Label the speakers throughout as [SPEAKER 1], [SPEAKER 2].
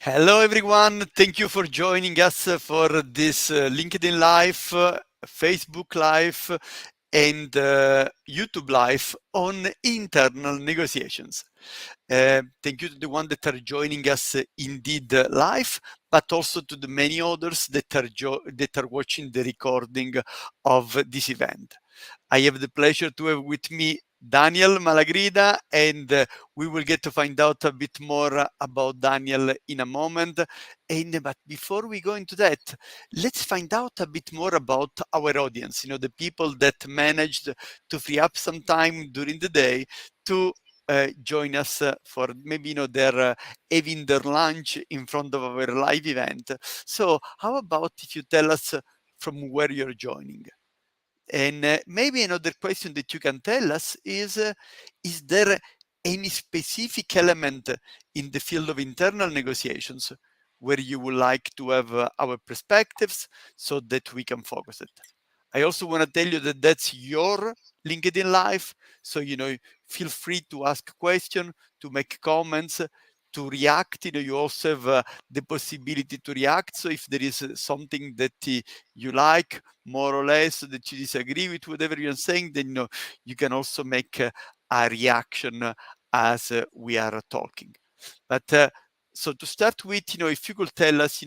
[SPEAKER 1] Hello, everyone. Thank you for joining us for this LinkedIn Live, Facebook Live, and YouTube Live on internal negotiations. Thank you to the ones that are joining us indeed live, but also to the many others that are watching the recording of this event. I have the pleasure to have with me Daniel Malagrida, and we will get to find out a bit more about Daniel in a moment. But before we go into that, let's find out a bit more about our audience, the people that managed to free up some time during the day to join us for maybe they're having their lunch in front of our live event. So how about if you tell us from where you're joining? And maybe another question that you can tell us is there any specific element in the field of internal negotiations where you would like to have our perspectives so that we can focus it? I also want to tell you that that's your LinkedIn Live, so feel free to ask questions, to make comments, to react. You also have the possibility to react. So if there is something that you like more or less, that you disagree with whatever you're saying, then you can also make a reaction as we are talking. But so to start with, if you could tell us,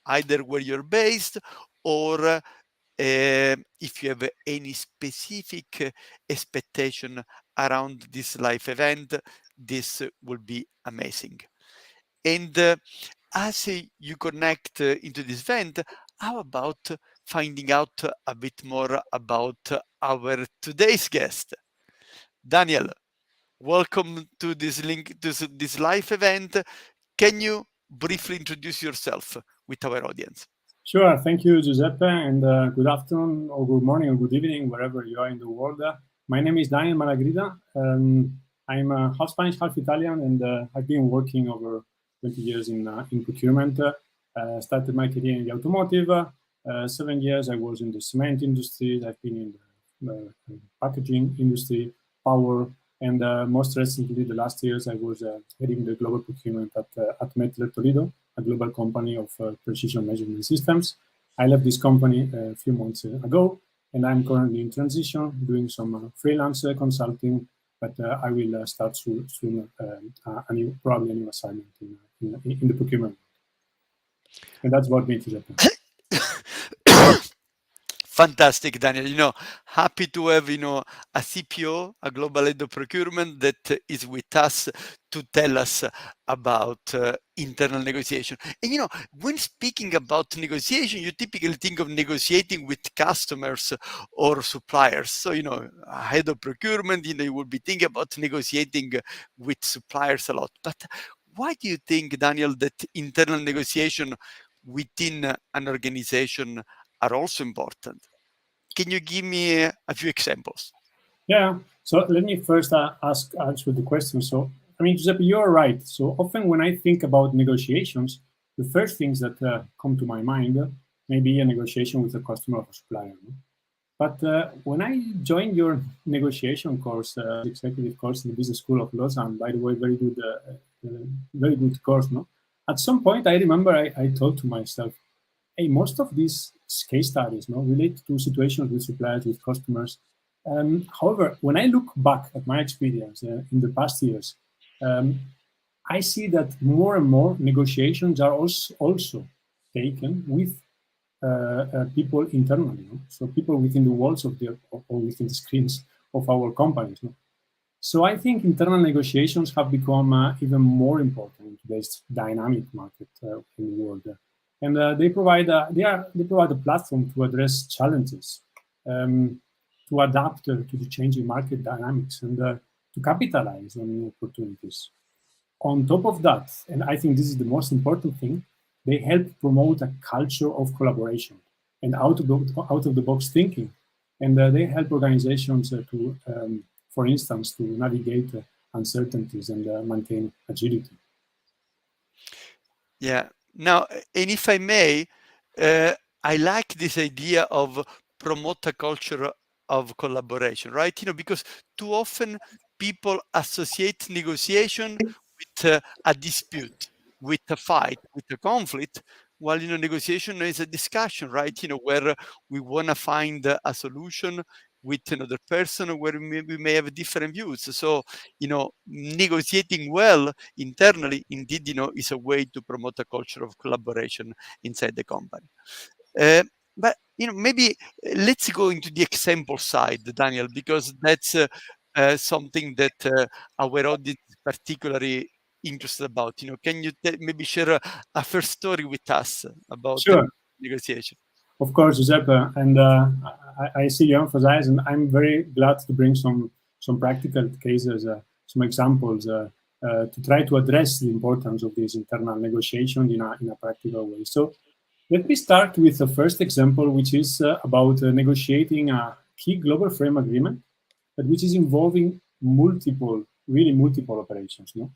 [SPEAKER 1] either where you're based or if you have any specific expectation around this live event, this will be amazing. And as you connect into this event, how about finding out a bit more about our today's guest? Daniel, welcome to this this live event. Can you briefly introduce yourself with our audience?
[SPEAKER 2] Sure. Thank you, Giuseppe, and good afternoon, or good morning, or good evening, wherever you are in the world. My name is Daniel Malagrida. I'm half Spanish, half Italian, and I've been working over 20 years in procurement. Started my career in the automotive. 7 years I was in the cement industry. I've been in the packaging industry, power, and most recently, the last years, I was heading the global procurement at Mettler-Toledo, a global company of precision measurement systems. I left this company a few months ago, and I'm currently in transition, doing some freelance consulting, but I will start soon probably a new assignment in the procurement. And that's about me, Giuseppe.
[SPEAKER 1] Fantastic, Daniel. Happy to have, a CPO, a Global Head of Procurement that is with us to tell us about internal negotiation. And, when speaking about negotiation, you typically think of negotiating with customers or suppliers. So, a Head of Procurement, you will be thinking about negotiating with suppliers a lot. But why do you think, Daniel, that internal negotiation within an organization are also important? Can you give me a few examples?
[SPEAKER 2] Yeah. So let me first answer the question. So, Giuseppe, you're right. So often when I think about negotiations, the first things that come to my mind may be a negotiation with a customer or a supplier. But when I joined your negotiation course, executive course in the Business School of Lausanne, by the way, very good course, no? At some point, I remember I thought to myself, hey, most of these case studies relate to situations with suppliers, with customers. However, when I look back at my experience in the past years, I see that more and more negotiations are also taken with people internally, so people within the walls of or within the screens of our companies. So I think internal negotiations have become even more important in today's dynamic market in the world. And they provide a platform to address challenges, to adapt to the changing market dynamics, and to capitalize on new opportunities. On top of that, and I think this is the most important thing, they help promote a culture of collaboration and out of the box thinking, and they help organizations to, for instance, to navigate uncertainties and maintain agility.
[SPEAKER 1] Yeah. Now, and if I may, I like this idea of promote a culture of collaboration, right? Because too often people associate negotiation with a dispute. with a fight, with a conflict, while negotiation is a discussion, right? Where we want to find a solution with another person, where we may have different views. So negotiating well internally, indeed, is a way to promote a culture of collaboration inside the company. But maybe let's go into the example side, Daniel, because that's something that our audience is particularly interested about. Can you maybe share a first story with us about
[SPEAKER 2] Sure.
[SPEAKER 1] negotiation?
[SPEAKER 2] Of course, Giuseppe, and I see you emphasize, and I'm very glad to bring some practical cases, some examples to try to address the importance of this internal negotiation in a practical way. So let me start with the first example, which is about negotiating a key global frame agreement, but which is involving really multiple operations. No?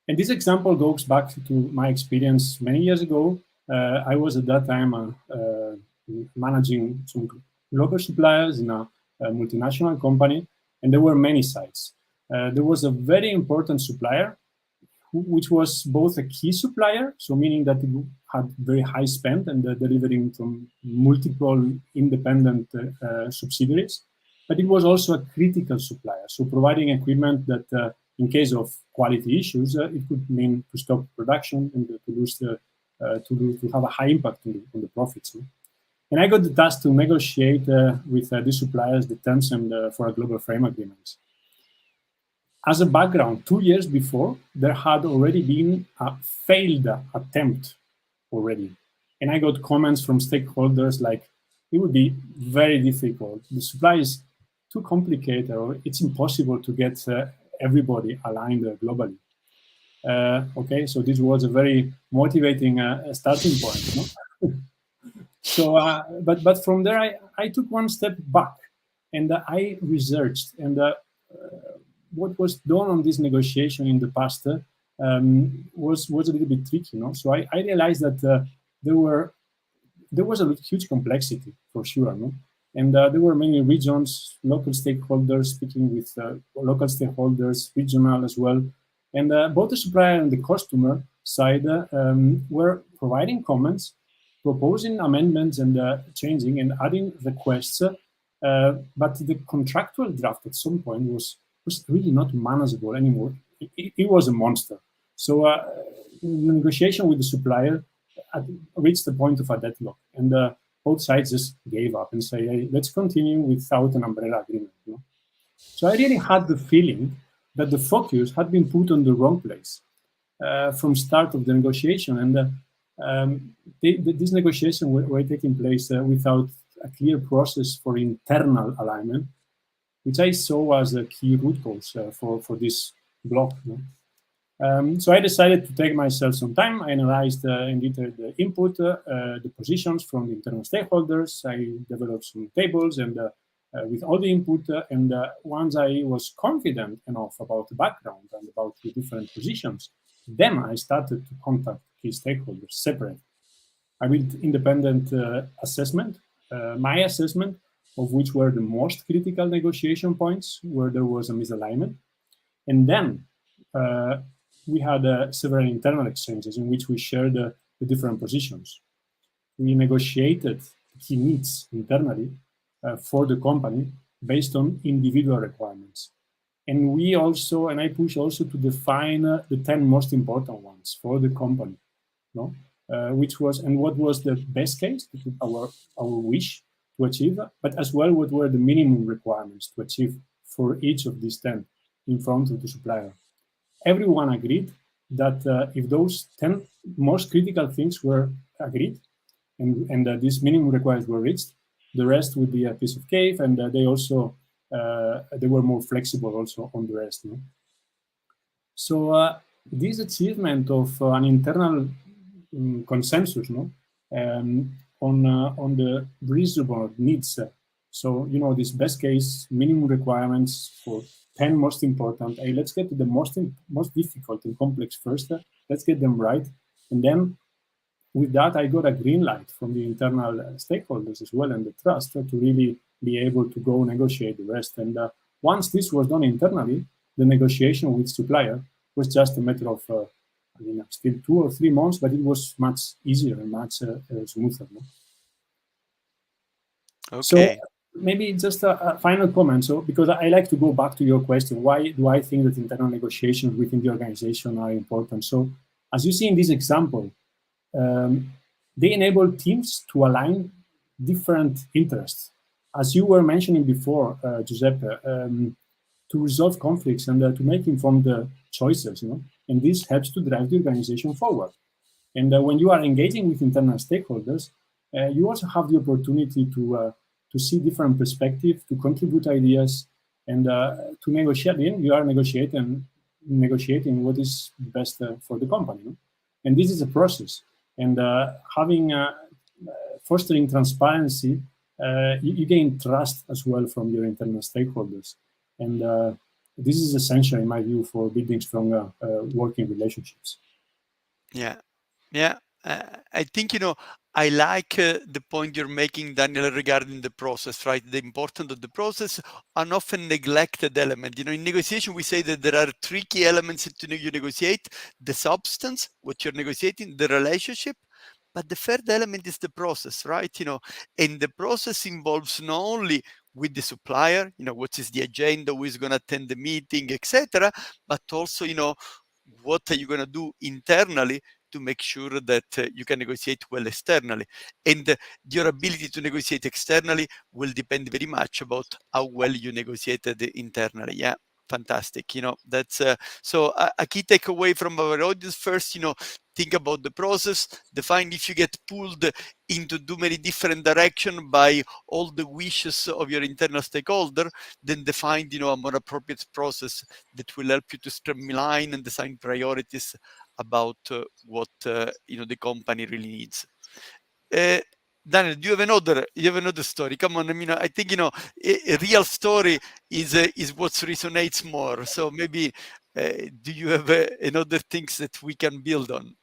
[SPEAKER 2] And this example goes back to my experience many years ago. I was at that time managing some local suppliers in a multinational company, and there were many sites. There was a very important supplier, which was both a key supplier, so meaning that it had very high spend and delivering from multiple independent subsidiaries, but it was also a critical supplier, so providing equipment that in case of quality issues, it could mean to stop production and to have a high impact on the profits. And I got the task to negotiate with these suppliers the terms and for a global frame agreement. As a background, 2 years before, there had already been a failed attempt already. And I got comments from stakeholders like, it would be very difficult. The supply is too complicated, or it's impossible to get everybody aligned globally. Okay, so this was a very motivating starting point. No? So, but from there, I took one step back and I researched. And what was done on this negotiation in the past was a little bit tricky. So I realized that there was a huge complexity for sure. No? And there were many regions, local stakeholders speaking with local stakeholders, regional as well. And both the supplier and the customer side were providing comments, proposing amendments and changing and adding requests. But the contractual draft at some point was really not manageable anymore. It was a monster. So negotiation with the supplier reached the point of a deadlock. And both sides just gave up and say, hey, let's continue without an umbrella agreement. So I really had the feeling that the focus had been put on the wrong place from start of the negotiation. And these negotiations were taking place without a clear process for internal alignment, which I saw as a key root cause for this block. So I decided to take myself some time. I analyzed in detail the input, the positions from the internal stakeholders. I developed some tables and with all the input. And once I was confident enough about the background and about the different positions, then I started to contact key stakeholders separate. I did independent assessment, my assessment of which were the most critical negotiation points where there was a misalignment. And then we had several internal exchanges in which we shared the different positions. We negotiated key needs internally for the company based on individual requirements. And we also, and I push also to define the 10 most important ones for the company, which was, and what was the best case, our wish to achieve, but as well what were the minimum requirements to achieve for each of these 10 in front of the supplier. Everyone agreed that if those 10 most critical things were agreed and these minimum requirements were reached, the rest would be a piece of cake, and they also they were more flexible also on the rest. So this achievement of an internal consensus on the reasonable needs. So, this best case minimum requirements for 10 most important. Hey, let's get to the most difficult and complex first. Let's get them right. And then with that, I got a green light from the internal stakeholders as well and the trust to really be able to go negotiate the rest. And once this was done internally, the negotiation with supplier was just a matter of I mean, still 2 or 3 months, but it was much easier and much smoother. No?
[SPEAKER 1] Okay.
[SPEAKER 2] So maybe just a final comment. So because I like to go back to your question, why do I think that internal negotiations within the organization are important? So as you see in this example, they enable teams to align different interests. As you were mentioning before, Giuseppe, to resolve conflicts and to make informed choices, and this helps to drive the organization forward. And when you are engaging with internal stakeholders, you also have the opportunity to see different perspectives, to contribute ideas, and to negotiate. You are negotiating what is best for the company. And this is a process. And fostering transparency, you gain trust as well from your internal stakeholders. And this is essential, in my view, for building stronger working relationships.
[SPEAKER 1] Yeah. I think, I like the point you're making, Daniel, regarding the process, right? The importance of the process, an often neglected element. In negotiation, we say that there are 3 key elements to you negotiate: the substance, what you're negotiating, the relationship, but the third element is the process, right? And the process involves not only with the supplier, what is the agenda, who is going to attend the meeting, etc., but also, what are you going to do internally to make sure that you can negotiate well externally. And your ability to negotiate externally will depend very much about how well you negotiated internally. Yeah, fantastic. That's so a key takeaway from our audience. First, think about the process, define if you get pulled into too many different directions by all the wishes of your internal stakeholder, then define a more appropriate process that will help you to streamline and design priorities about what the company really needs. Daniel, do you have another story? Come on, I think a real story is what resonates more. So maybe do you have another things that we can build on?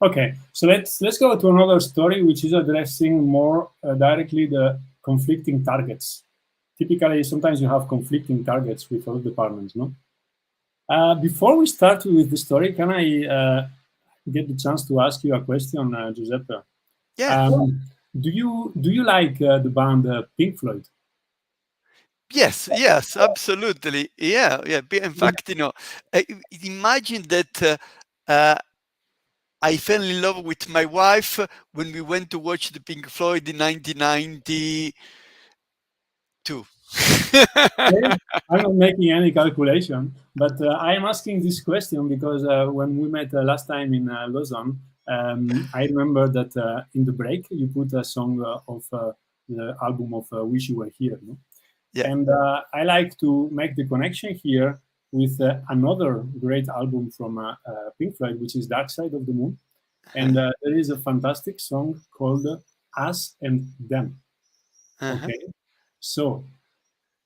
[SPEAKER 2] Okay, so let's go to another story, which is addressing more directly the conflicting targets. Typically, sometimes you have conflicting targets with other departments, no? Before we start with the story, can I get the chance to ask you a question, Giuseppe?
[SPEAKER 1] Yeah.
[SPEAKER 2] Do you like the band Pink Floyd?
[SPEAKER 1] Yes, absolutely. Yeah. In fact, imagine that I fell in love with my wife when we went to watch the Pink Floyd in 1992.
[SPEAKER 2] I'm not making any calculation, but I am asking this question because when we met last time in Lausanne, I remember that in the break you put a song of the album of Wish You Were Here. No?
[SPEAKER 1] Yeah.
[SPEAKER 2] And I like to make the connection here with another great album from Pink Floyd, which is Dark Side of the Moon. And there is a fantastic song called Us and Them. Okay, so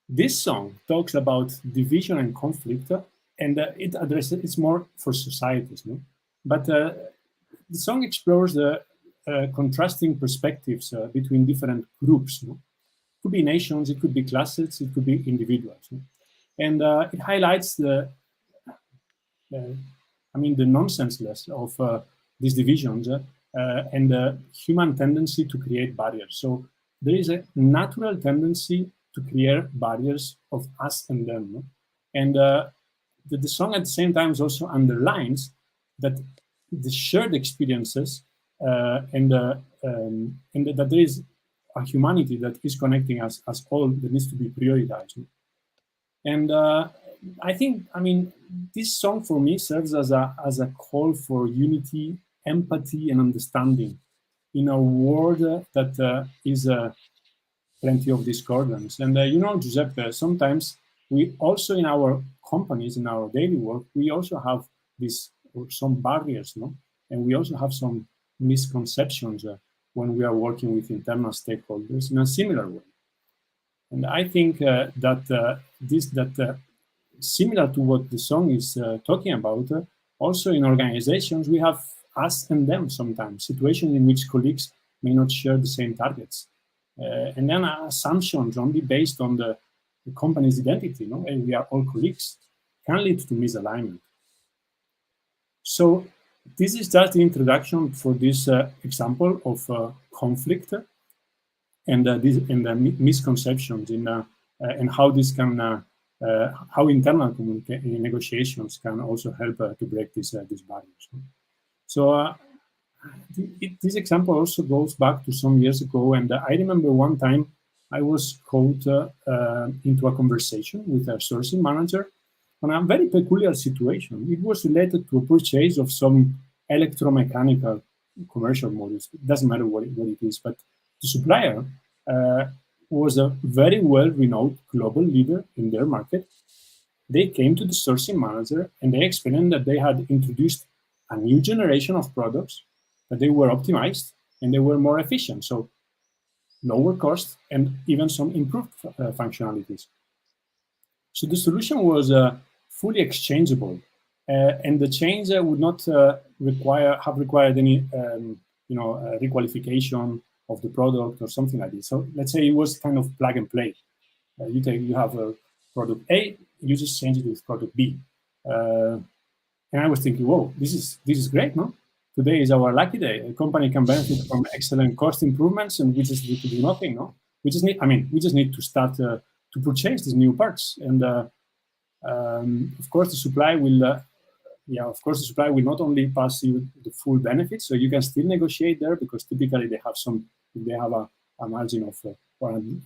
[SPEAKER 2] this song talks about division and conflict, and it addresses, it's more for societies, no? But the song explores the contrasting perspectives between different groups. No? It could be nations, it could be classes, it could be individuals. No? And it highlights the nonsenseless of these divisions and the human tendency to create barriers. So there is a natural tendency to create barriers of us and them. No? And the song at the same time also underlines that the shared experiences and that there is a humanity that is connecting us as all that needs to be prioritized. No? And I think, this song for me serves as a call for unity, empathy, and understanding in a world that is plenty of discordance. And Giuseppe, sometimes we also in our companies, in our daily work, we also have some barriers, no? And we also have some misconceptions when we are working with internal stakeholders in a similar way. And I think that similar to what the song is talking about, also in organizations, we have us and them sometimes, situations in which colleagues may not share the same targets. And then assumptions only based on the company's identity, and we are all colleagues, can lead to misalignment. So This is just the introduction for this example of conflict and the misconceptions and how this can how internal negotiations can also help to break these barriers. So this example also goes back to some years ago, and I remember one time I was called into a conversation with a sourcing manager on a very peculiar situation. It was related to a purchase of some electromechanical commercial models. It doesn't matter what it is, but the supplier was a very well-renowned global leader in their market. They came to the sourcing manager and they explained that they had introduced a new generation of products, that they were optimized and they were more efficient. So lower cost and even some improved functionalities. So the solution was fully exchangeable, and the change would not have required any requalification of the product or something like this. So let's say it was kind of plug and play. You have a product A, you just change it with product B. And I was thinking, whoa, this is great, no? Today is our lucky day. A company can benefit from excellent cost improvements, and we just need to do nothing, no? We just need to start to purchase these new parts, and of course the supply will not only pass you the full benefits, so you can still negotiate there, because typically they have a margin of or an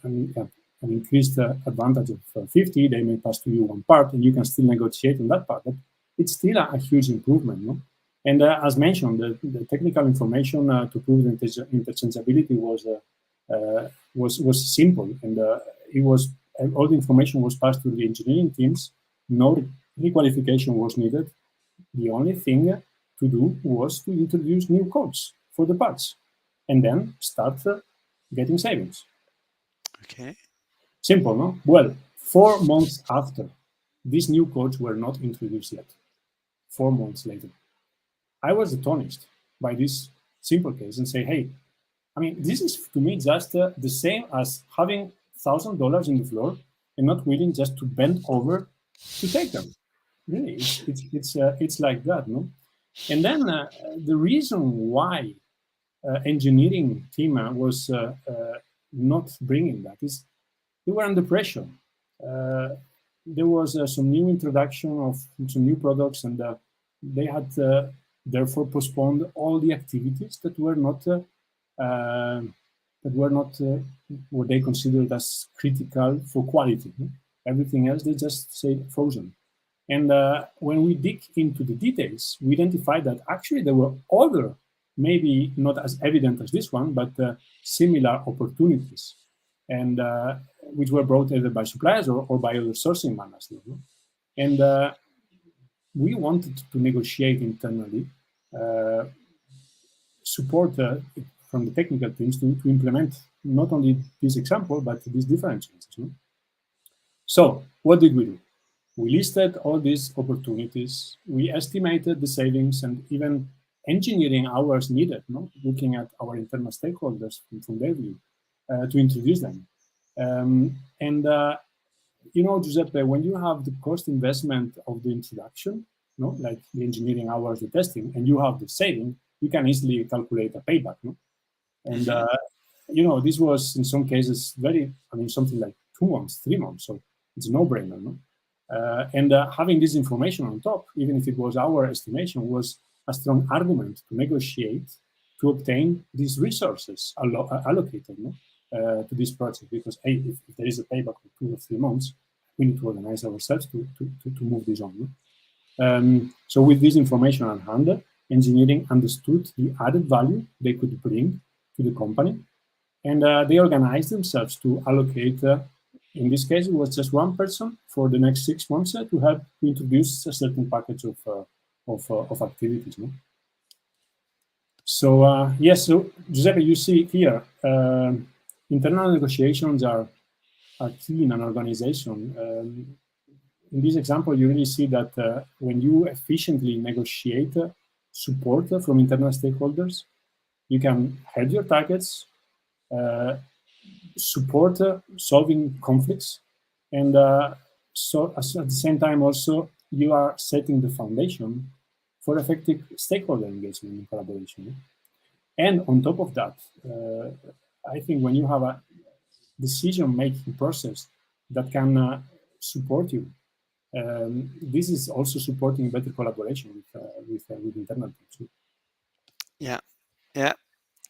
[SPEAKER 2] increased advantage of 50, they may pass to you one part, and you can still negotiate on that part. But it's still a huge improvement, no? And as mentioned, the technical information to prove the interchangeability was simple, and all the information was passed to the engineering teams. No requalification was needed. The only thing to do was to introduce new codes for the parts, and then start getting savings.
[SPEAKER 1] Okay.
[SPEAKER 2] Simple, no? Well, 4 months after, these new codes were not introduced yet. 4 months later, I was astonished by this simple case and say, hey, I mean, this is to me just the same as having $1,000 in the floor and not willing just to bend over to take them. Really, it's like that, no? And then the reason why engineering team was not bringing that is they were under pressure. There was some new introduction of some new products, and they had therefore postponed all the activities that were not what they considered as critical for quality. Everything else they just said frozen. And when we dig into the details, we identified that actually there were other, maybe not as evident as this one, but similar opportunities, and which were brought either by suppliers or by other sourcing managers. And we wanted to negotiate internally, support from the technical teams to implement not only this example, but these different changes. No? So what did we do? We listed all these opportunities. We estimated the savings and even engineering hours needed, no? Looking at our internal stakeholders from their view to introduce them. Giuseppe, when you have the cost investment of the introduction, no, like the engineering hours, the testing, and you have the saving, you can easily calculate a payback, no? And this was in some cases something like 2 months, 3 months. So it's a no-brainer, no? And having this information on top, even if it was our estimation, was a strong argument to negotiate to obtain these resources allocated, no? To this project, because hey, if there is a payback of 2 or 3 months, we need to organize ourselves to move this on. No? So with this information on hand, engineering understood the added value they could bring to the company, and they organized themselves to allocate. In this case, it was just one person for the next 6 months to help to introduce a certain package of activities. No? So yes, so Giuseppe, you see here, internal negotiations are key in an organization. In this example, you really see that when you efficiently negotiate support from internal stakeholders, you can head your targets, support solving conflicts, and so at the same time also you are setting the foundation for effective stakeholder engagement and collaboration. And on top of that, I think when you have a decision-making process that can support you, this is also supporting better collaboration with internal teams.
[SPEAKER 1] Yeah, yeah.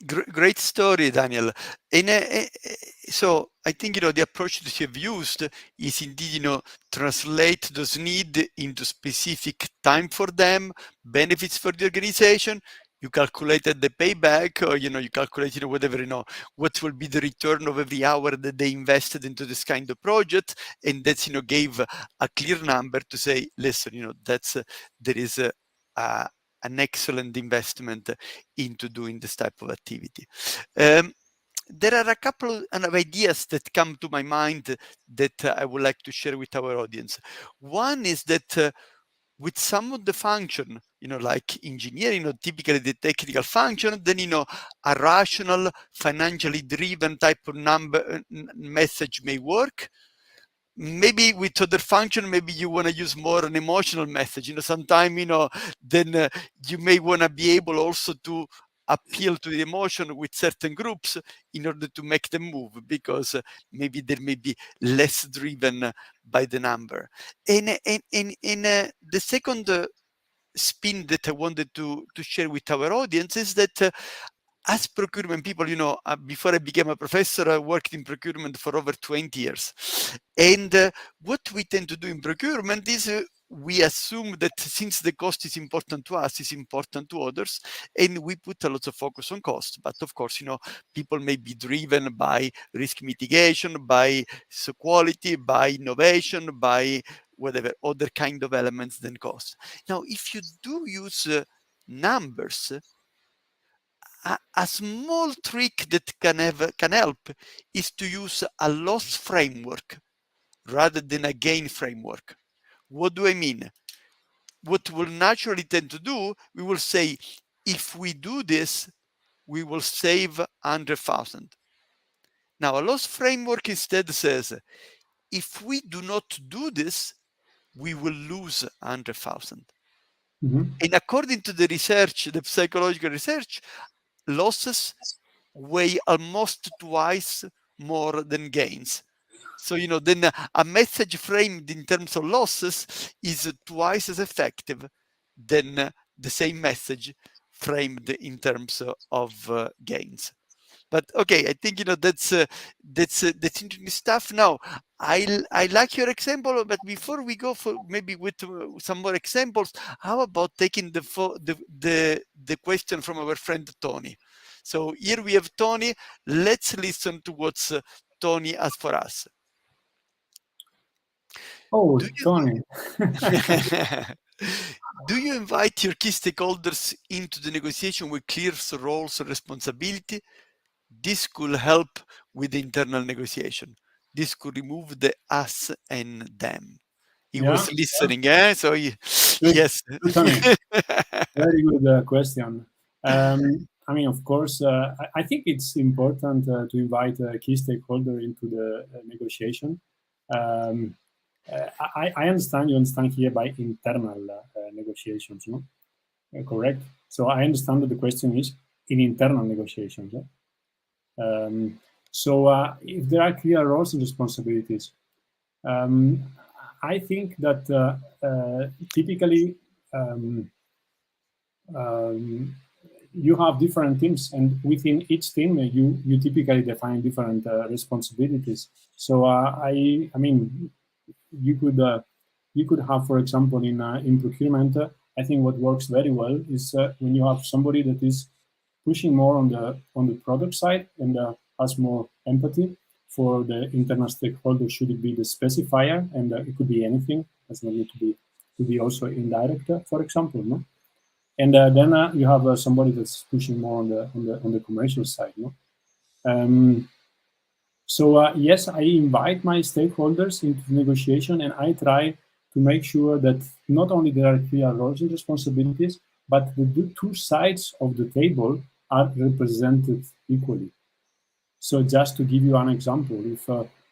[SPEAKER 1] Great story, Daniel. And so I think, the approach that you have used is indeed, translate those needs into specific time for them, benefits for the organization. You calculated the payback, or, you calculate, whatever, what will be the return of every hour that they invested into this kind of project. And that's, gave a clear number to say, listen, there is an excellent investment into doing this type of activity. There are a couple of ideas that come to my mind that I would like to share with our audience. One is that with some of the function, like engineering, typically the technical function, then, a rational, financially driven type of message may work. Maybe with other function, maybe you want to use more an emotional message. Sometimes, then you may want to be able also to appeal to the emotion with certain groups in order to make them move, because maybe they may be less driven by the number. And the second spin that I wanted to share with our audience is that as procurement people, before I became a professor, I worked in procurement for over 20 years. And what we tend to do in procurement is we assume that since the cost is important to us, it's important to others, and we put a lot of focus on cost. But of course, people may be driven by risk mitigation, by quality, by innovation, by whatever other kind of elements than cost. Now, if you do use numbers, a small trick that can help is to use a loss framework rather than a gain framework. What do I mean? What we'll naturally tend to do, we will say, if we do this, we will save 100,000. Now, a loss framework instead says, if we do not do this, we will lose 100,000. And according to the research, the psychological research, losses weigh almost twice more than gains. So, then a message framed in terms of losses is twice as effective than the same message framed in terms of gains. But okay, I think that's interesting stuff. Now, I like your example, but before we go for maybe with some more examples, how about taking the question from our friend Tony? So here we have Tony. Let's listen to what Tony has for us.
[SPEAKER 2] Oh, Tony.
[SPEAKER 1] Do you invite your key stakeholders into the negotiation with clear roles and responsibility? This could help with the internal negotiation. This could remove the us and them. He was listening, So yes.
[SPEAKER 2] Good, Tony. Very good question. I mean, of course, I think it's important to invite a key stakeholder into the negotiation. I understand you understand here by internal negotiations, no? Correct? So I understand that the question is in internal negotiations. So if there are clear roles and responsibilities, I think that typically you have different teams, and within each team you typically define different responsibilities. So I mean, you could have, for example, in procurement, I think what works very well is when you have somebody that is pushing more on the product side and has more empathy for the internal stakeholder. Should it be the specifier, and it could be anything. It's not need to be also indirect, for example, no. And then you have somebody that's pushing more on the commercial side, no. So yes, I invite my stakeholders into the negotiation, and I try to make sure that not only there are clear roles and responsibilities, but the two sides of the table are represented equally. So just to give you an example, if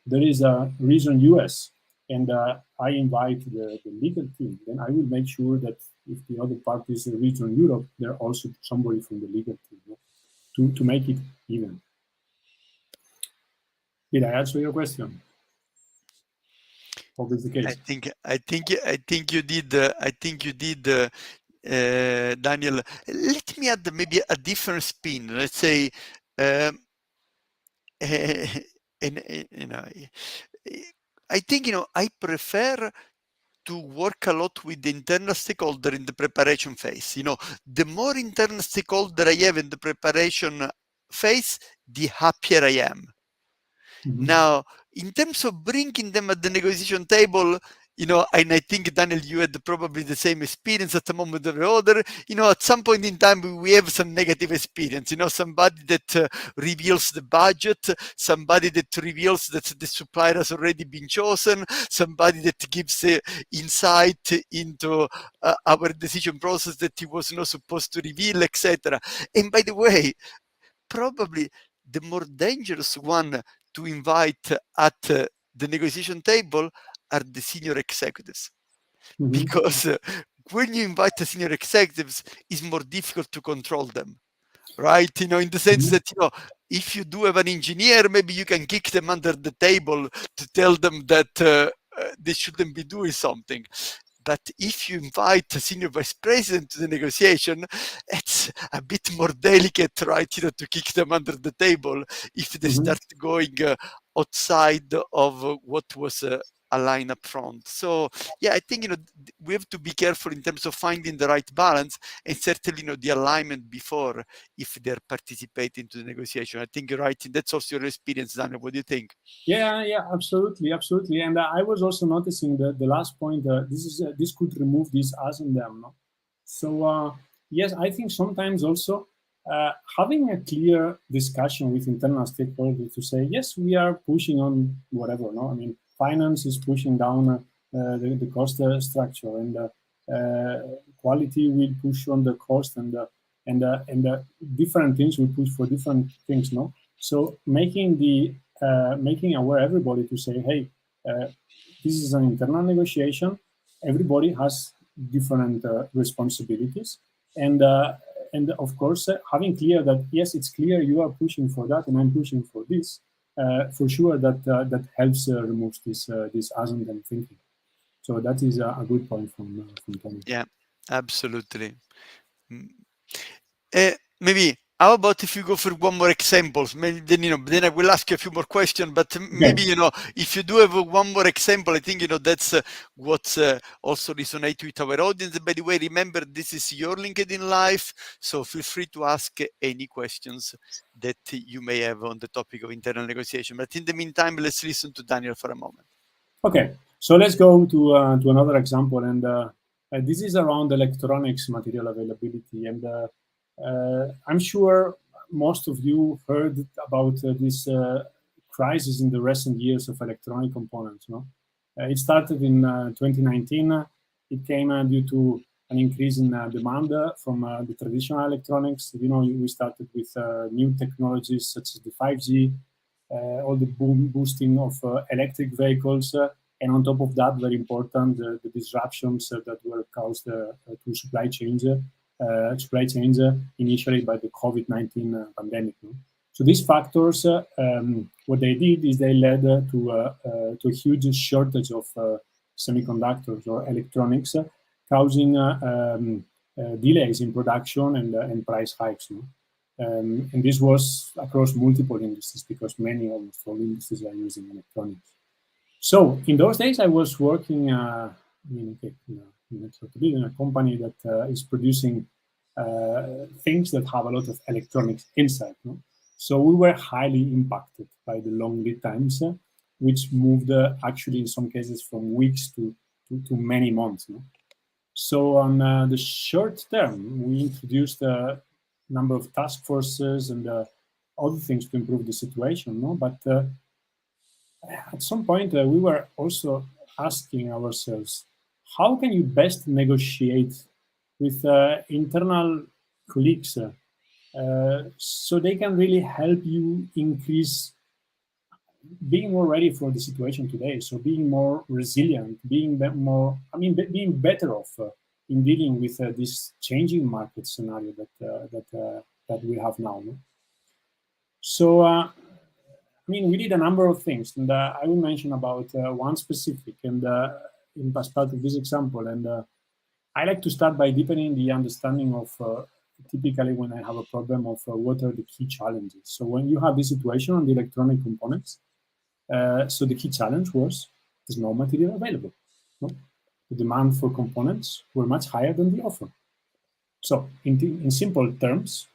[SPEAKER 2] there is a region US and I invite the legal team, then I will make sure that if the other party is region Europe, there also somebody from the legal team to make it even. Did I answer your question? What is the case?
[SPEAKER 1] I think you did. Daniel, let me add maybe a different spin. Let's say, I think I prefer to work a lot with the internal stakeholder in the preparation phase. The more internal stakeholder I have in the preparation phase, the happier I am.
[SPEAKER 2] Mm-hmm.
[SPEAKER 1] Now, in terms of bringing them at the negotiation table, and I think, Daniel, you had probably the same experience at the moment or the other. At some point in time, we have some negative experience. Somebody that reveals the budget, somebody that reveals that the supplier has already been chosen, somebody that gives insight into our decision process that he was not supposed to reveal, etc. And by the way, probably the more dangerous one to invite at the negotiation table are the senior executives. Mm-hmm. Because when you invite the senior executives, it's more difficult to control them, right? In the sense mm-hmm. that, if you do have an engineer, maybe you can kick them under the table to tell them that they shouldn't be doing something. But if you invite a senior vice president to the negotiation, it's a bit more delicate, right? To kick them under the table if they mm-hmm. start going outside of what was aligned up front. So, yeah, I think, we have to be careful in terms of finding the right balance, and certainly, the alignment before, if they're participating to the negotiation. I think you're right. That's also your experience, Daniel. What do you think?
[SPEAKER 2] Yeah, absolutely. And I was also noticing the last point. This could remove this us and them. No? So yes, I think sometimes also having a clear discussion with internal stakeholders to say, yes, we are pushing on whatever. No, I mean, finance is pushing down the cost structure, and quality will push on the cost, and different things will push for different things. No, so making aware everybody to say, hey, this is an internal negotiation. Everybody has different responsibilities, and of course, having clear that yes, it's clear you are pushing for that, and I'm pushing for this. For sure, that helps remove this us and them thinking. So that is a good point from Tony.
[SPEAKER 1] Yeah, absolutely. Maybe. How about if you go for one more example? Maybe then I will ask you a few more questions. But maybe if you do have one more example, I think that's what also resonates with our audience. By the way, remember, this is your LinkedIn Live, so feel free to ask any questions that you may have on the topic of internal negotiation. But in the meantime, let's listen to Daniel for a moment.
[SPEAKER 2] Okay, so let's go to another example, and this is around electronics material availability, and I'm sure most of you heard about this crisis in the recent years of electronic components. No, it started in 2019. It came due to an increase in demand from the traditional electronics. We started with new technologies such as the 5G, all the boosting of electric vehicles, and on top of that, very important, the disruptions that were caused to supply chains initially by the COVID-19 pandemic. No? So these factors, what they did is they led to a huge shortage of semiconductors or electronics, causing delays in production and price hikes. No? And this was across multiple industries, because almost all industries are using electronics. So in those days, I was working in a company that is producing things that have a lot of electronics inside. No? So we were highly impacted by the long lead times, which moved actually in some cases from weeks to many months. No? So on the short term, we introduced a number of task forces and other things to improve the situation. No? But at some point, we were also asking ourselves, how can you best negotiate with internal colleagues so they can really help you increase being more ready for the situation today, so being more resilient, being better off in dealing with this changing market scenario that we have now. No? So, I mean, we did a number of things, and I will mention about one specific, and as part of this example. And I like to start by deepening the understanding of typically when I have a problem of what are the key challenges. So when you have this situation on the electronic components, so the key challenge was there's no material available. No? The demand for components were much higher than the offer. So in simple terms,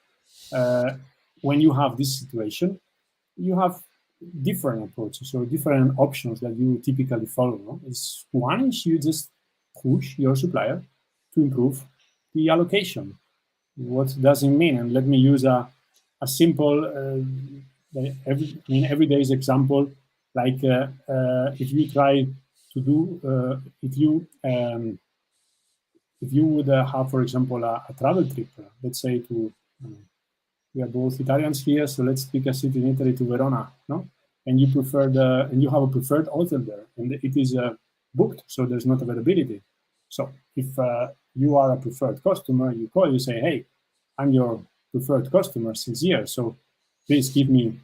[SPEAKER 2] when you have this situation, you have different approaches or different options that you typically follow. No? One is you just push your supplier to improve the allocation. What does it mean? And let me use a simple, everyday's example. Like if you try to do, if you would have, for example, a travel trip, let's say to, we are both Italians here, so let's pick a city in Italy to Verona, no? And you and you have a preferred hotel there, and it is booked, so there's not availability. So if you are a preferred customer, you call, you say, hey, I'm your preferred customer since years, so please give me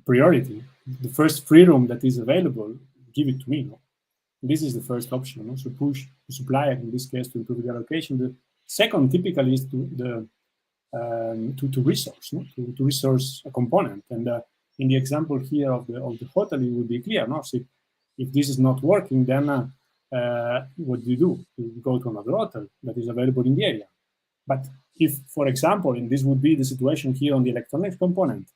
[SPEAKER 2] priority. The first free room that is available, give it to me. No? This is the first option. No? So push the supplier, in this case, to improve the allocation. The second typically is to resource, no? to resource a component. And in the example here of the hotel, it would be clear. No? So if this is not working, then what do? You go to another hotel that is available in the area. But if, for example, and this would be the situation here on the electronics component,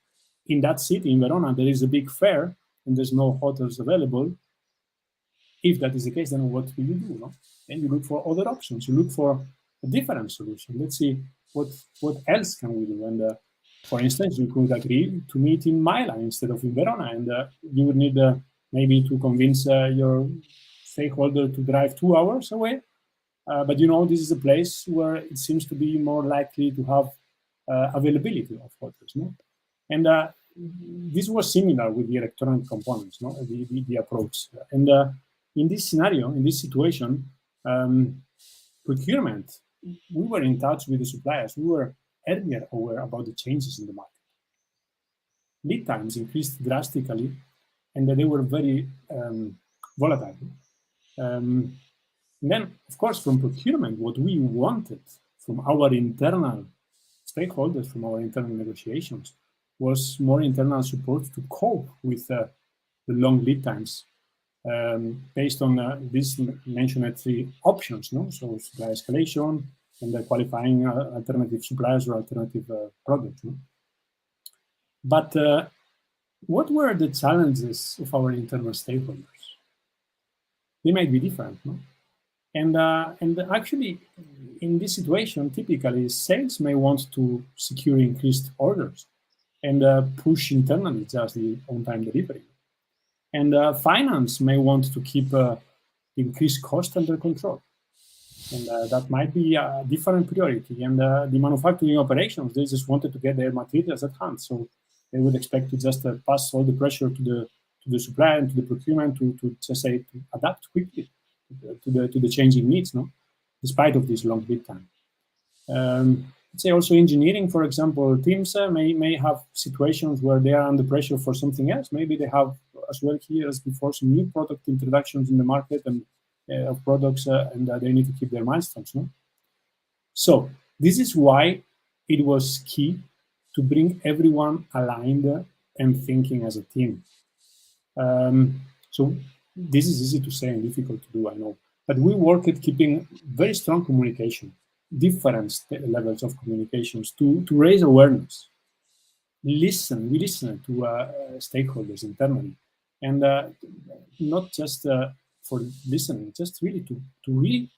[SPEAKER 2] in that city, in Verona, there is a big fair and there's no hotels available. If that is the case, then what will you do? No? And you look for other options. You look for a different solution. Let's see what else can we do. And for instance, you could agree to meet in Milan instead of in Verona, and you would need maybe to convince your stakeholder to drive 2 hours away. But you know, this is a place where it seems to be more likely to have availability of hotels. No? And this was similar with the electronic components, no? the approach. And in this scenario, in this situation, procurement, we were in touch with the suppliers. We were earlier aware about the changes in the market. Lead times increased drastically, and they were very volatile. And then, of course, from procurement, what we wanted from our internal stakeholders, from our internal negotiations, was more internal support to cope with the long lead times based on these mentioned 3 options, no? So supply escalation and qualifying alternative suppliers or alternative products. No? But what were the challenges of our internal stakeholders? They might be different, no? And actually, in this situation, typically sales may want to secure increased orders and push internally just the on-time delivery. And finance may want to keep increased cost under control. And that might be a different priority. And the manufacturing operations, they just wanted to get their materials at hand. So they would expect to just pass all the pressure to the supplier and to the procurement to just say, to adapt quickly to the changing needs, no? Despite of this long lead time. Say also engineering, for example, teams may have situations where they are under pressure for something else. Maybe they have, as well here as before, some new product introductions in the market and of products, and they need to keep their milestones. No? So this is why it was key to bring everyone aligned and thinking as a team. So this is easy to say and difficult to do, I know. But we work at keeping very strong communication, different levels of communications to raise awareness. We listen to stakeholders internally, and not just for listening, just really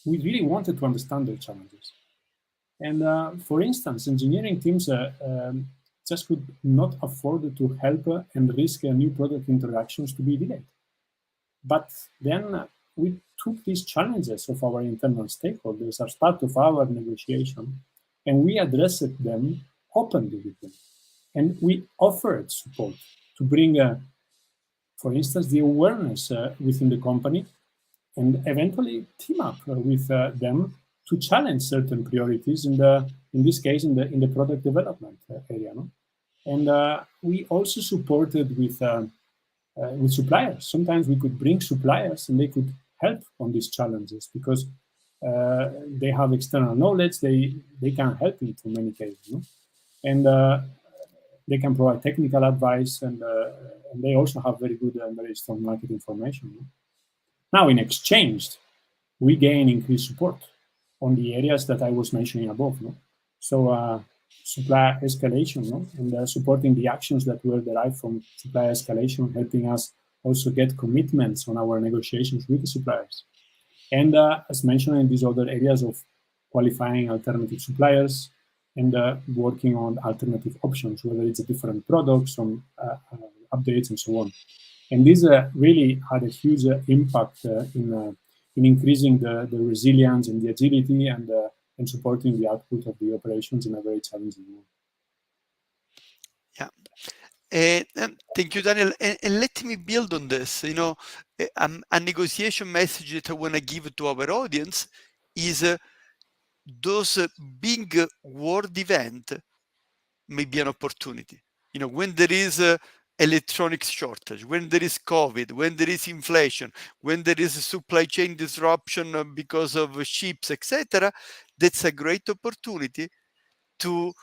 [SPEAKER 2] we really wanted to understand their challenges. And for instance, engineering teams just could not afford to help and risk new product introductions to be delayed. But then we took these challenges of our internal stakeholders as part of our negotiation, and we addressed them openly with them. And we offered support to bring, for instance, the awareness within the company eventually team up with them to challenge certain priorities in this case in the product development area. No? And we also supported with suppliers. Sometimes we could bring suppliers and they could help on these challenges because they have external knowledge. They can help in many cases, no? And they can provide technical advice, and they also have very good and very strong market information. No? Now, in exchange, we gain increased support on the areas that I was mentioning above. No? So supply escalation, no? And supporting the actions that were derived from supply escalation, helping us also get commitments on our negotiations with the suppliers. And as mentioned in these other areas of qualifying alternative suppliers and working on alternative options, whether it's a different products, some updates, and so on. And this really had a huge impact in increasing the resilience and the agility and supporting the output of the operations in a very challenging way.
[SPEAKER 1] Yeah. Thank you, Daniel. And let me build on this. You know, a negotiation message that I want to give to our audience is those big world events may be an opportunity. You know, when there is electronics shortage, when there is COVID, when there is inflation, when there is a supply chain disruption because of ships, etc., that's a great opportunity to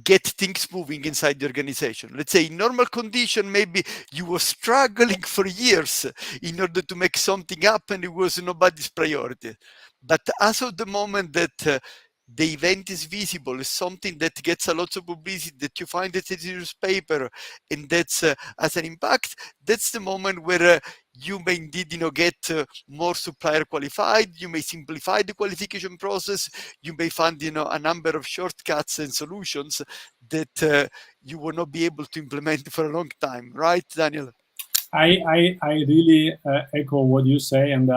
[SPEAKER 1] get things moving inside the organization. Let's say in normal condition, maybe you were struggling for years in order to make something happen. It was nobody's priority. But as of the moment that the event is visible, is something that gets a lot of publicity, that you find it in the newspaper, and that's has an impact, that's the moment where you may indeed, you know, get more supplier qualified, you may simplify the qualification process, you may find, you know, a number of shortcuts and solutions that you will not be able to implement for a long time, right, Daniel?
[SPEAKER 2] I really echo what you say, and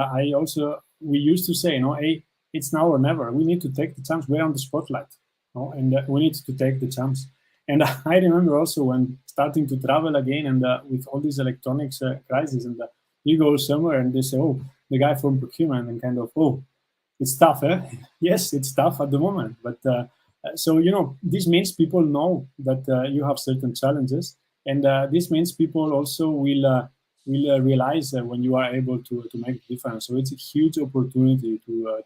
[SPEAKER 2] we used to say, you know, hey, it's now or never. We need to take the chance. We're on the spotlight, you know, and we need to take the chance. And I remember also when starting to travel again, and with all these electronics crises, and you go somewhere and they say, oh, the guy from procurement, and kind of, oh, it's tough, eh? Yes, it's tough at the moment, but so, you know, this means people know that you have certain challenges, and this means people also will realize when you are able to make a difference. So it's a huge opportunity to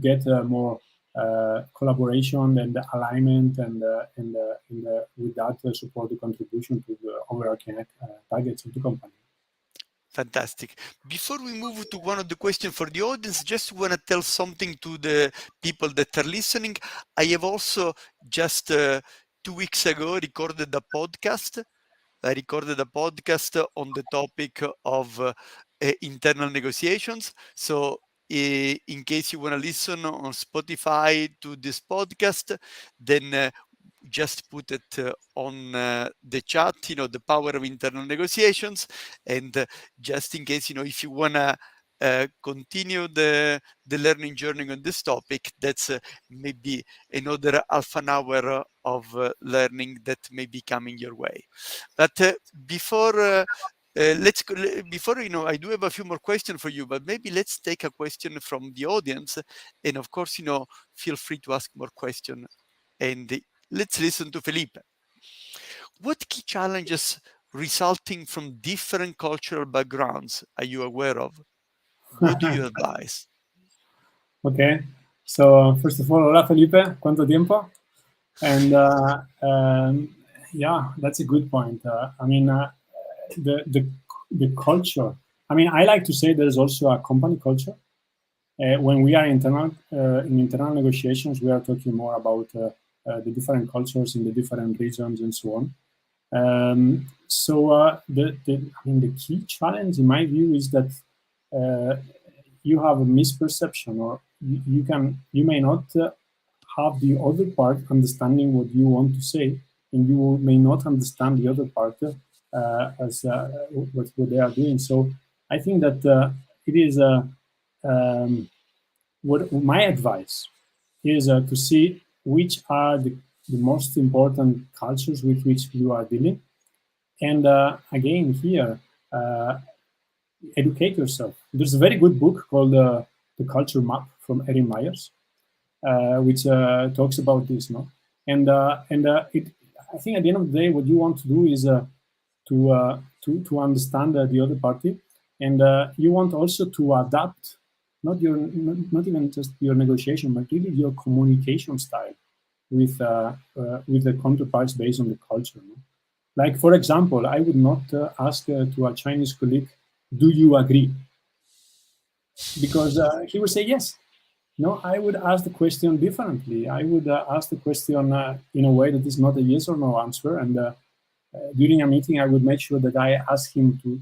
[SPEAKER 2] get more collaboration and alignment, and with that support the contribution to the overarching targets of the company.
[SPEAKER 1] Fantastic. Before we move to one of the questions for the audience, just want to tell something to the people that are listening. I have also just 2 weeks ago recorded a podcast. I recorded a podcast on the topic of internal negotiations. So in case you want to listen on Spotify to this podcast, then just put it on the chat, you know, the power of internal negotiations. And just in case, you know, if you want to continue the learning journey on this topic, that's maybe another half an hour of learning that may be coming your way. But before you know, I do have a few more questions for you, but maybe let's take a question from the audience. And of course, you know, feel free to ask more questions. And let's listen to Felipe. What key challenges resulting from different cultural backgrounds are you aware of? What do you advise?
[SPEAKER 2] Okay, so first of all, hola Felipe, ¿cuánto tiempo? And yeah, that's a good point. I mean, the culture. I mean, I like to say there's also a company culture. When we are in internal negotiations, we are talking more about the different cultures in the different regions and so on. So the key challenge, in my view, is that you have a misperception, or you may not have the other part understanding what you want to say, and you may not understand the other part as what they are doing. So I think that it is what my advice is to see which are the most important cultures with which you are dealing. And again, here, educate yourself. There's a very good book called The Culture Map from Erin Myers, which talks about this, no? And I think at the end of the day, what you want to do is to understand the other party, and you want also to adapt not even just your negotiation, but really your communication style with the counterparts based on the culture. No? Like, for example, I would not ask to a Chinese colleague, "Do you agree?" Because he would say yes. No, I would ask the question differently. I would ask the question in a way that is not a yes or no answer. And during a meeting, I would make sure that I ask him to,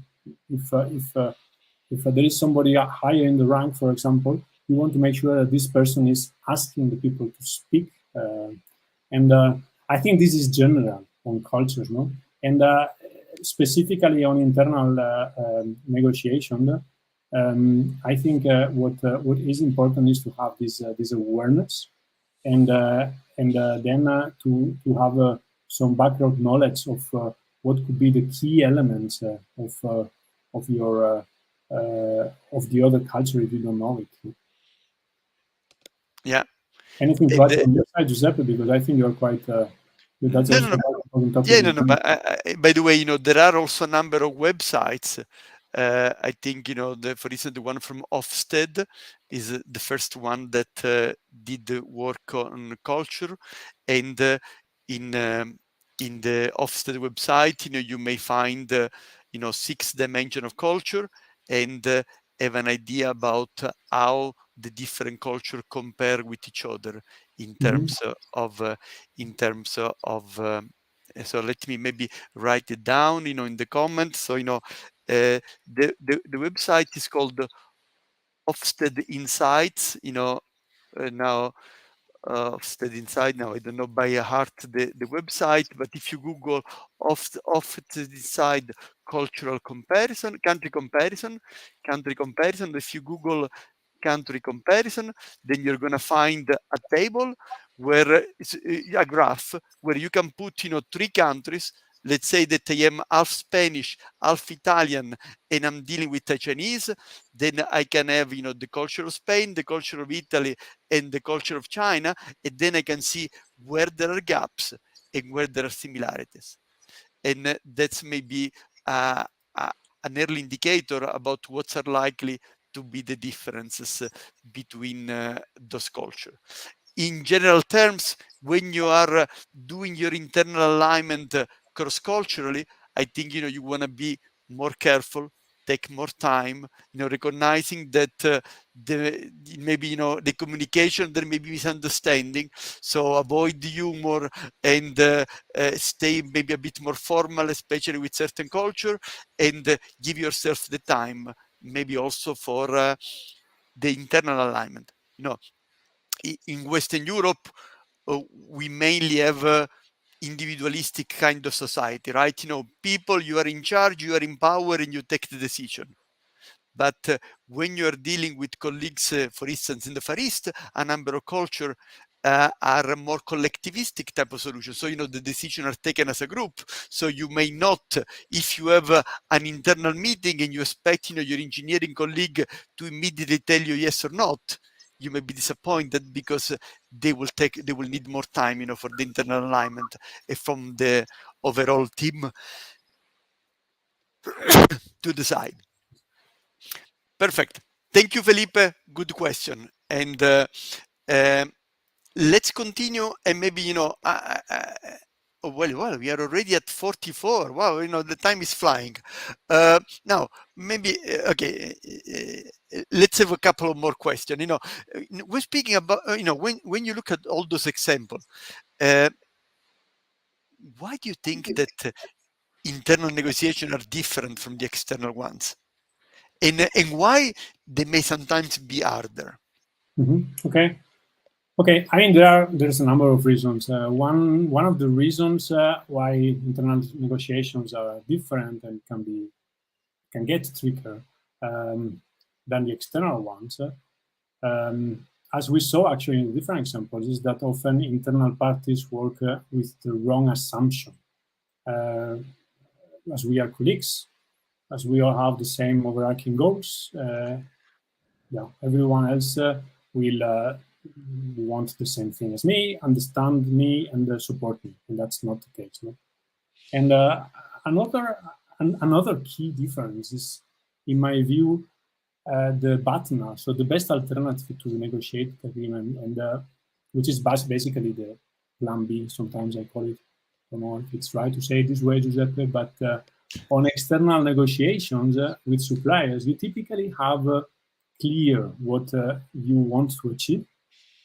[SPEAKER 2] if there is somebody higher in the rank, for example, you want to make sure that this person is asking the people to speak. And I think this is general on cultures, no? And specifically on internal negotiation, I think what is important is to have this awareness, and then to have some background knowledge of what could be the key elements of your of the other culture if you don't know it.
[SPEAKER 1] Yeah.
[SPEAKER 2] Anything to add on your side, Giuseppe? Because I think you're quite. That's
[SPEAKER 1] But by the way, there are also a number of websites. I think, for instance, the one from Ofsted is the first one that did work on culture. And in the Ofsted website, you may find, 6 dimensions of culture, and have an idea about how the different cultures compare with each other in terms of so let me maybe write it down, in the comments. So, the website is called Ofsted Insights, now Ofsted Insight. Now I don't know by heart the website, but if you Google Ofsted Insight cultural comparison, country comparison, if you Google country comparison, then you're going to find a table where it's a graph where you can put 3 countries. Let's say that I am half Spanish, half Italian, and I'm dealing with a Chinese. Then I can have the culture of Spain, the culture of Italy, and the culture of China, and then I can see where there are gaps and where there are similarities. And that's maybe an early indicator about what are likely to be the differences between those cultures. In general terms, when you are doing your internal alignment cross-culturally, I think you want to be more careful, take more time, recognizing that maybe the communication, there may be misunderstanding, so avoid the humor and stay maybe a bit more formal, especially with certain culture, and give yourself the time, maybe also for the internal alignment. In Western Europe, we mainly have individualistic kind of society, right? People, you are in charge, you are in power, and you take the decision. But when you are dealing with colleagues, for instance, in the Far East, a number of culture are more collectivistic type of solutions. So, the decisions are taken as a group. So you may not, if you have an internal meeting and you expect, your engineering colleague to immediately tell you yes or not, you may be disappointed because they will need more time, for the internal alignment from the overall team to decide. Perfect. Thank you, Felipe. Good question. And let's continue. And maybe, well, we are already at 44. Wow, the time is flying. Now, maybe, okay, let's have a couple of more questions. We're speaking about, when you look at all those examples, why do you think that internal negotiations are different from the external ones? And why they may sometimes be harder?
[SPEAKER 2] Okay. I mean, there's a number of reasons. One of the reasons why internal negotiations are different and can get trickier than the external ones, as we saw actually in different examples, is that often internal parties work with the wrong assumption. As we are colleagues, as we all have the same overarching goals, yeah, everyone else will want the same thing as me, understand me, and support me. And that's not the case. No? And another key difference is, in my view, the BATNA, so the best alternative to negotiate the agreement, and which is basically the plan B, sometimes I call it. I don't know if it's right to say it this way, Giuseppe, but on external negotiations with suppliers, you typically have clear what you want to achieve.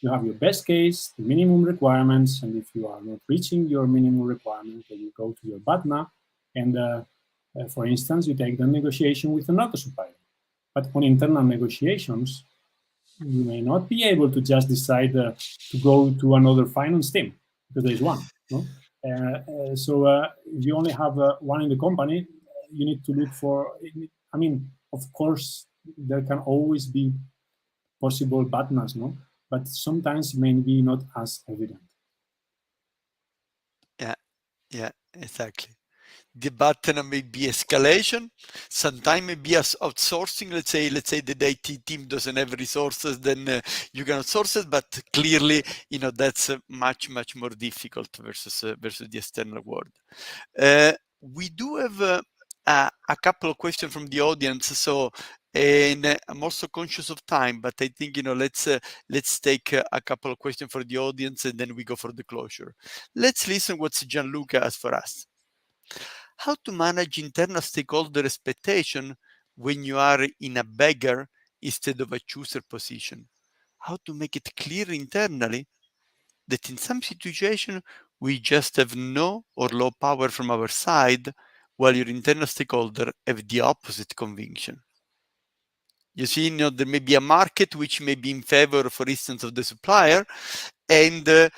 [SPEAKER 2] You have your best case, the minimum requirements, and if you are not reaching your minimum requirement, then you go to your BATNA, and for instance, you take the negotiation with another supplier. But on internal negotiations, you may not be able to just decide to go to another finance team, because there is one. No? So if you only have one in the company, you need to look for, I mean, of course, there can always be possible BATNAs, no? But sometimes it may be not as evident.
[SPEAKER 1] Yeah, exactly. The button may be escalation, sometimes maybe as outsourcing. Let's say the IT team doesn't have resources, then you can outsource it, but clearly, that's much more difficult versus the external world. We do have a couple of questions from the audience, so and I'm also conscious of time, but I think let's take a couple of questions for the audience, and then we go for the closure. Let's listen what Gianluca has for us. How to manage internal stakeholder expectation when you are in a beggar instead of a chooser position? How to make it clear internally that in some situation we just have no or low power from our side, while your internal stakeholder have the opposite conviction. You see, there may be a market which may be in favor, for instance, of the supplier, and the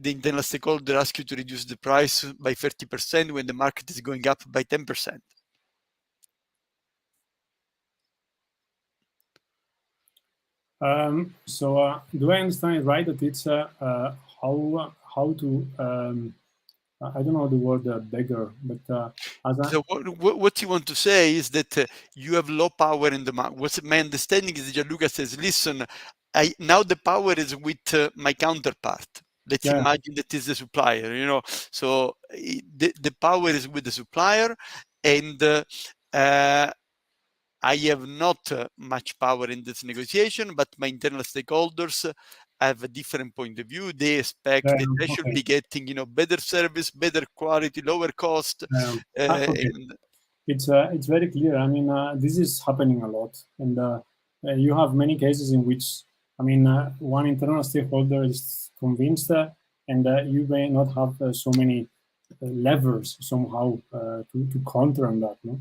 [SPEAKER 1] internal stakeholder asks you to reduce the price by 30% when the market is going up by 10%.
[SPEAKER 2] So do I understand it right that it's how to I don't know the word beggar, but
[SPEAKER 1] so what you want to say is that you have low power in the market. What's my understanding is that Gianluca says, listen, now the power is with my counterpart. Let's imagine that is the supplier, so the power is with the supplier, and I have not much power in this negotiation, but my internal stakeholders have a different point of view. They expect that they should be getting, better service, better quality, lower cost.
[SPEAKER 2] It's very clear. I mean, this is happening a lot, and you have many cases in which, I mean, one internal stakeholder is convinced, and you may not have so many levers somehow to counter on that. No?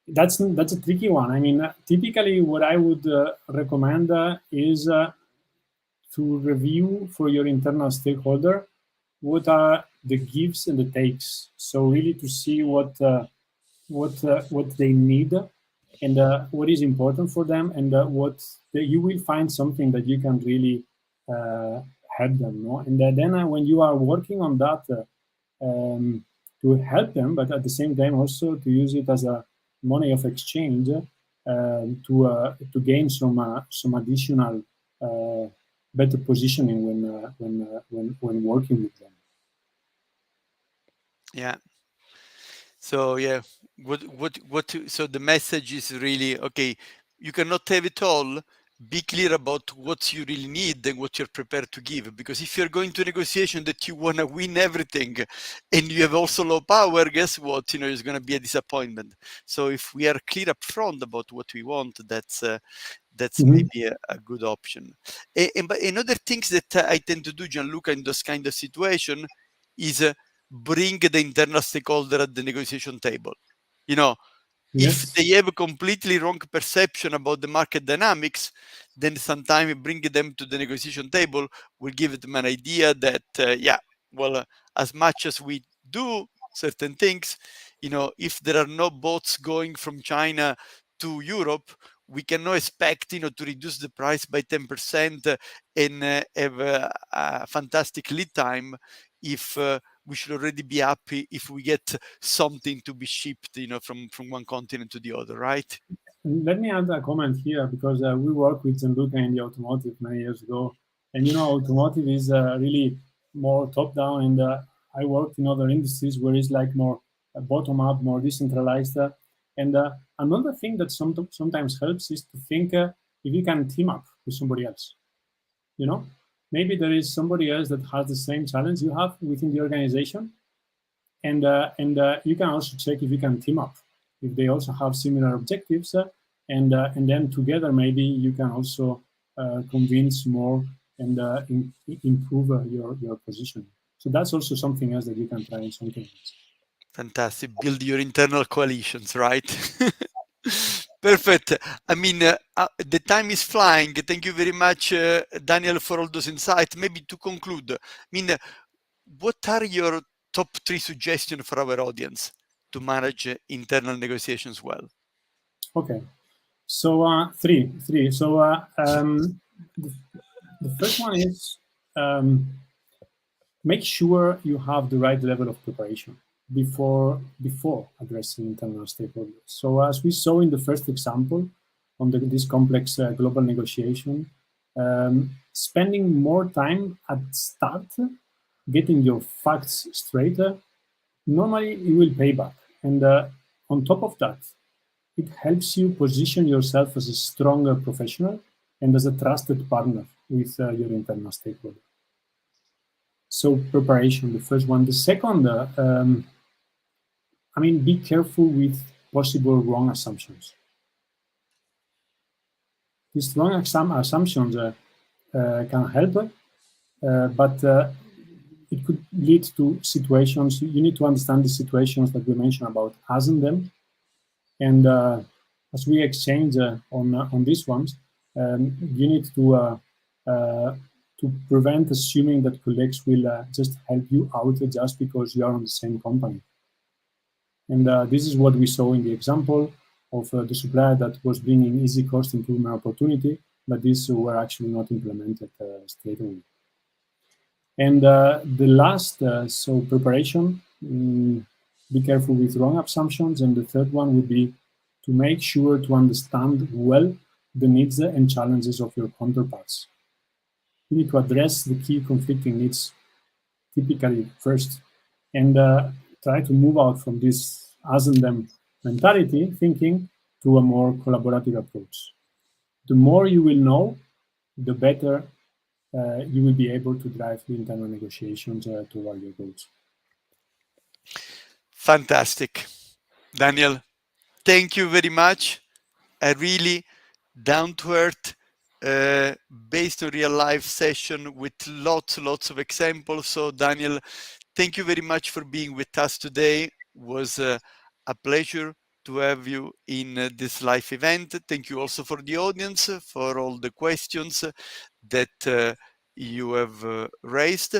[SPEAKER 2] That's a tricky one. I mean, typically what I would recommend is to review for your internal stakeholder what are the gives and the takes. So really to see what they need and what is important for them, and you will find something that you can really help them. No? And then when you are working on that to help them, but at the same time also to use it as a money of exchange to gain some additional better positioning when working with them.
[SPEAKER 1] Yeah. So so the message is really, okay, you cannot have it all. Be clear about what you really need and what you're prepared to give. Because if you're going to a negotiation that you want to win everything and you have also low power, guess what? It's going to be a disappointment. So if we are clear up front about what we want, that's maybe a good option. But another things that I tend to do, Gianluca, in those kind of situation is bring the internal stakeholder at the negotiation table. If they have a completely wrong perception about the market dynamics, then sometimes bring them to the negotiation table will give them an idea that, as much as we do certain things, if there are no boats going from China to Europe, we cannot expect, to reduce the price by 10% and have a fantastic lead time if we should already be happy if we get something to be shipped, from one continent to the other, right?
[SPEAKER 2] Let me add a comment here, because we worked with Gianluca in the automotive many years ago, and automotive is really more top-down, and I worked in other industries where it's like more bottom-up, more decentralized. And another thing that sometimes helps is to think if you can team up with somebody else. Maybe there is somebody else that has the same challenge you have within the organization, and you can also check if you can team up, if they also have similar objectives, and then together maybe you can also convince more and improve your position. So that's also something else that you can try in some cases.
[SPEAKER 1] Fantastic. Build your internal coalitions, right? Perfect. I mean, the time is flying. Thank you very much, Daniel, for all those insights. Maybe to conclude, I mean, what are your top 3 suggestions for our audience to manage internal negotiations well?
[SPEAKER 2] Okay. So three. So the first one is make sure you have the right level of preparation before addressing internal stakeholders. So as we saw in the first example on this complex global negotiation, spending more time at start, getting your facts straight, normally it will pay back. And on top of that, it helps you position yourself as a stronger professional and as a trusted partner with your internal stakeholder. So preparation, the first one. The second, be careful with possible wrong assumptions. These wrong assumptions can help, but it could lead to situations. You need to understand the situations that we mentioned about asking them. And as we exchange on these ones, you need to prevent assuming that colleagues will just help you out just because you are on the same company. And this is what we saw in the example of the supplier that was bringing easy cost improvement opportunity, but these were actually not implemented straight away. And the last, so preparation, be careful with wrong assumptions. And the third one would be to make sure to understand well the needs and challenges of your counterparts. You need to address the key conflicting needs typically first, and try to move out from this us and them mentality thinking to a more collaborative approach. The more you will know, the better you will be able to drive the internal negotiations toward your goals.
[SPEAKER 1] Fantastic. Daniel, thank you very much. A really down-to-earth, based on real-life session with lots of examples. So Daniel, thank you very much for being with us today. It was a pleasure to have you in this live event. Thank you also for the audience for all the questions that you have raised,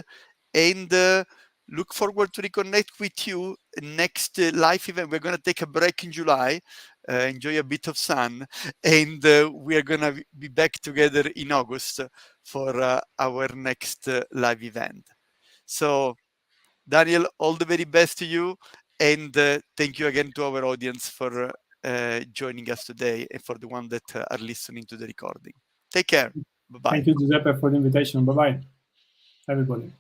[SPEAKER 1] and look forward to reconnect with you next live event. We're going to take a break in July, enjoy a bit of sun, and we are going to be back together in August for our next live event. So Daniel, all the very best to you, and thank you again to our audience for joining us today, and for the ones that are listening to the recording. Take care. Bye-bye.
[SPEAKER 2] Thank you, Giuseppe, for the invitation. Bye-bye, everybody.